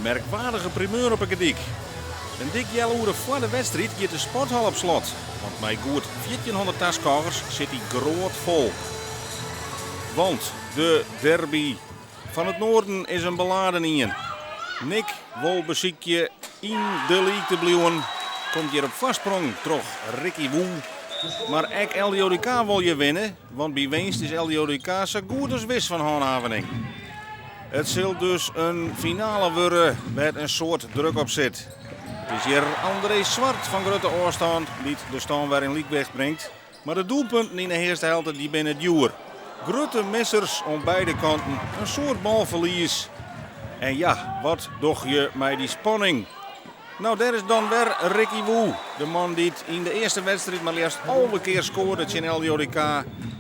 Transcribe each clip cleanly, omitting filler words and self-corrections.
merkwaardige primeur op een gedik. Een dik uur voor de wedstrijd gaat de sporthal op slot. Want met goed 1400 taskogers zit hij groot vol. Want de derby van het noorden is een beladen in. Nick wil beziekje in de league te blijven. Komt hier op vastsprong toch Ricky Woe. Maar ook LDODK wil je winnen. Want bij winst is LDODK zo goed als wist van handhaving. Het zal dus een finale worden met een soort druk op zit. Het is hier André Zwart van Grutte Oorstand die de stand weer in Liekweg brengt. Maar de doelpunten in de eerste helft die binnen het duur. Grutte missers aan beide kanten, een soort balverlies. En ja, wat doch je met die spanning? Nou, daar is dan weer Ricky Woe. De man die in de eerste wedstrijd maar liefst alle keer scoorde in LDODK.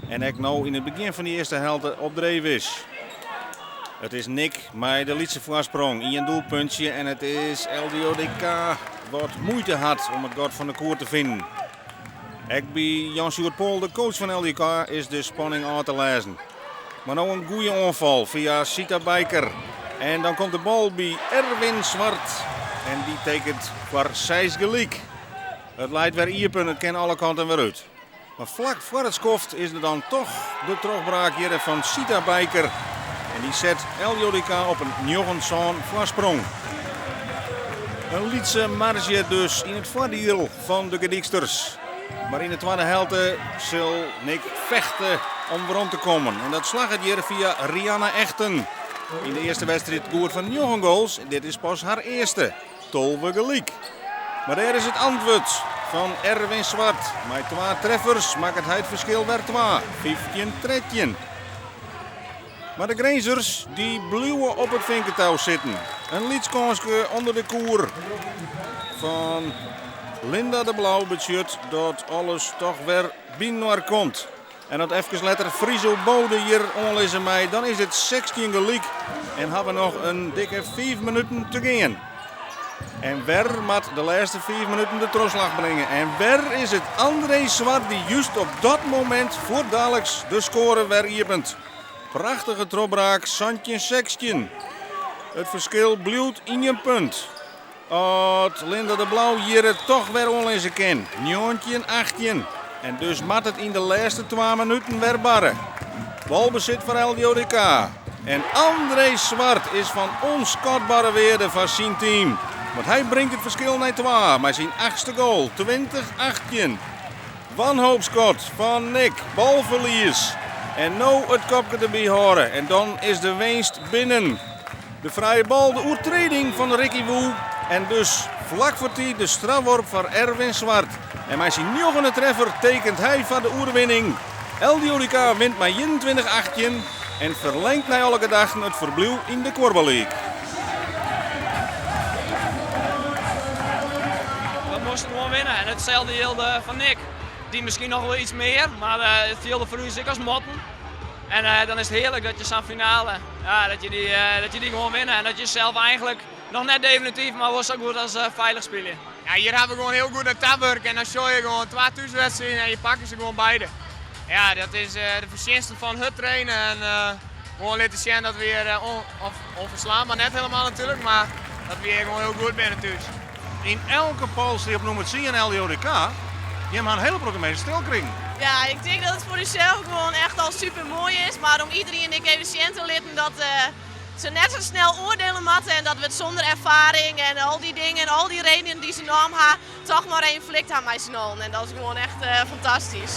En ook nou in het begin van de eerste helft op dreef is. Het is Nick met de lietse voorsprong in een doelpuntje. En het is LDODK wat moeite had om het god van de koer te vinden. Ook bij Jan-Sjoerd Pol, de coach van LDODK, is de spanning aan te lezen. Maar nou een goede aanval via Sita Bijker. En dan komt de bal bij Erwin Zwart. En die tekent voor 6 gelijk. Het leidt weer iepen, het kan alle kanten weer uit. Maar vlak voor het skoft is er dan toch de terugbraak hier van Sita Bijker. En die zet LDODK op een 9 voorsprong. Een lietse marge dus in het voordeel van de Gediksters. Maar in de tweede helft zal Nick vechten om rond te komen. En dat slag het hier via Rianna Echten. In de eerste wedstrijd goed van 9 goals. Dit is pas haar eerste. Tolwe gelijk. Maar daar is het antwoord van Erwin Zwart. Met 2 treffers maakt het verschil weer 2. 15-13. Maar de Grenzers die blijven op het vinkertouw zitten. Een liedskansje onder de koer van Linda de Blauw budget dat alles toch weer binnen komt. En dat even letter Friso Bode hier onlezen mij. Dan is het 16 gelijk. En hebben we nog een dikke 5 minuten te gaan. En weer moet de laatste 5 minuten de terugslag brengen. En weer is het André Zwart die juist op dat moment voor dadelijks de score weer iepent. Prachtige trapbraak, Santje Sextje. Het verschil blijft in je punt. Als Linda de Blauw hier het toch weer onlezen kan. 9-18. En dus moet het in de laatste 2 minuten weer barren. Balbezit voor LDODK. En André Zwart is van onschatbare waarde van zijn team. Want hij brengt het verschil naar 2 met zijn 8e goal. 20-18. Wanhoopskot van Nick. Balverlies. En nou het kopje erbij horen. En dan is de winst binnen. De vrije bal, de oertreding van Ricky Woe. En dus vlak voor die de strafworp voor Erwin Zwart. En met zijn 9e treffer tekent hij van de oerwinning. LDODK wint met 21-18 en verlengt na alle gedachten het verblijf in de Korbbal League. We moesten gewoon winnen en hetzelfde hielde van Nick. Die misschien nog wel iets meer, maar het hielde voor u zeker als motten. En dan is het heerlijk dat je zo'n finale, ja, dat je die gewoon winnen. En dat je zelf eigenlijk nog net definitief, maar wel zo goed als veilig spelen. Ja, hier hebben we gewoon heel goed naar tabwerk en dan show je gewoon 2 thuiswedstrijden en je pakt ze gewoon beide. Ja, dat is de verdienste van het trainen en gewoon laten zien dat we weer onverslaanbaar net helemaal natuurlijk, maar dat we hier gewoon heel goed zijn thuis. In elke polstrip noemt het zien in LDODK. Je mag een hele programma stilkringen. Ja, ik denk dat het voor jezelf gewoon echt al super mooi is. Maar om iedereen en ik even zien te leren dat ze net zo snel oordelen moeten. En dat we het zonder ervaring en al die dingen en al die redenen die ze nam hebben, toch maar een flikt aan mij snel. En dat is gewoon echt fantastisch.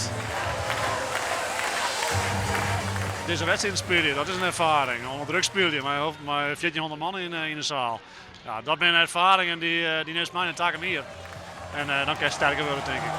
Deze wedstrijd speel je, dat is een ervaring. Onder druk speel je, maar 1400 man in de zaal. Ja, dat ben een ervaring en die neemt mij een taak meer. En dan kan je sterker worden, denk ik.